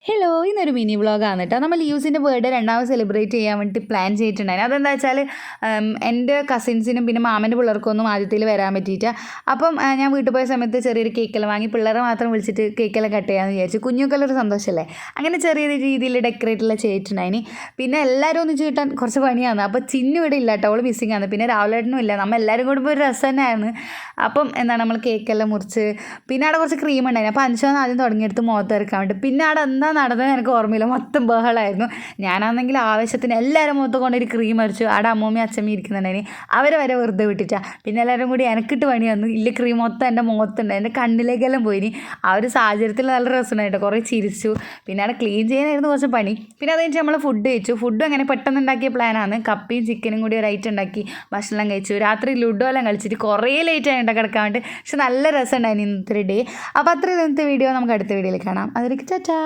Hello, ഇന്നൊരു mini വ്ളോഗാണ് കേട്ടോ. നമ്മൾ ലിയൂസിൻ്റെ ബർത്ത്ഡേ രണ്ടാമത് സെലിബ്രേറ്റ് ചെയ്യാൻ വേണ്ടി പ്ലാൻ ചെയ്തിട്ടുണ്ടായിരുന്നു. അതെന്താ വെച്ചാൽ എൻ്റെ കസിൻസിനും പിന്നെ മാമൻ്റെ പിള്ളേർക്കൊന്നും ആദ്യത്തിൽ വരാൻ പറ്റിയിട്ട് അപ്പം ഞാൻ വീട്ടിൽ പോയ സമയത്ത് ചെറിയൊരു കേക്കെല്ലാം വാങ്ങി പിള്ളേരെ മാത്രം വിളിച്ചിട്ട് കേക്കെല്ലാം കട്ട് ചെയ്യാമെന്ന് വിചാരിച്ചു. കുഞ്ഞുങ്ങൾക്കൊരു സന്തോഷമല്ലേ. അങ്ങനെ ചെറിയ രീതിയിൽ ഡെക്കറേറ്റെല്ലാം ചെയ്തിട്ടുണ്ടായിനി. പിന്നെ എല്ലാവരും ഒന്ന് കിട്ടാൻ കുറച്ച് പണിയാണ്. അപ്പോൾ ചിന്നു ഇവിടെ ഇല്ല കേട്ടോ, അവൾ മിസ്സിങ് ആണ്. പിന്നെ രാവിലേട്ടനും ഇല്ല. നമ്മൾ എല്ലാവരും കൂടുമ്പോൾ ഒരു രസം തന്നെയാണ്. അപ്പം എന്താണ് നമ്മൾ കേക്കെല്ലാം മുറിച്ച് പിന്നെ അവിടെ കുറച്ച് ക്രീം ഉണ്ടായിരുന്നു. അപ്പോൾ അഞ്ചാണ് ആദ്യം തുടങ്ങിയെടുത്ത് മുഖത്ത് ഇറക്കാൻ വേണ്ടി. പിന്നെ അവിടെ എന്താ നടന്നത് എനിക്ക് ഓർമ്മയില്ല, മൊത്തം ബഹളമായിരുന്നു. ഞാനാണെങ്കിൽ ആവശ്യത്തിന് എല്ലാവരും മുഖത്ത് കൊണ്ടൊരു ക്രീം അടിച്ചു. അവിടെ അമ്മൂമ്മയും അച്ഛമ്മയും ഇരിക്കുന്നുണ്ടായിന്, അവരെ വരെ വെറുതെ വിട്ടിട്ടാ. പിന്നെ എല്ലാവരും കൂടി എനിക്കിട്ട് പണി വന്നു. ഇല്ല ക്രീം മൊത്തം എൻ്റെ മുഖത്തുണ്ട്, എൻ്റെ കണ്ണിലേക്കെല്ലാം പോയിനി. ആ ഒരു സാഹചര്യത്തിൽ നല്ല രസമുണ്ടായിട്ട് കുറേ ചിരിച്ചു. പിന്നെ അവിടെ ക്ലീൻ ചെയ്യാനായിരുന്നു കുറച്ച് പണി. പിന്നെ അത് കഴിഞ്ഞ് നമ്മൾ ഫുഡ് കഴിച്ചു. ഫുഡും അങ്ങനെ പെട്ടെന്ന് ഉണ്ടാക്കിയ പ്ലാനാണ്. കപ്പയും ചിക്കനും കൂടി ഒരു ഐറ്റം ഉണ്ടാക്കി ഭക്ഷണം കഴിച്ചു. രാത്രി ലുഡോ എല്ലാം കളിച്ചിട്ട് കുറേ ലേറ്റ് ആയിട്ട് കിടക്കാൻ വേണ്ടി. പക്ഷെ നല്ല രസമുണ്ടായിരുന്നു ഇന്നത്തെ ഡേ. അപ്പോൾ അത്രയും ഇന്നത്തെ വീഡിയോ നമുക്ക് അടുത്ത വീഡിയോയിൽ കാണാം. അതിലേക്ക് ടാറ്റാ.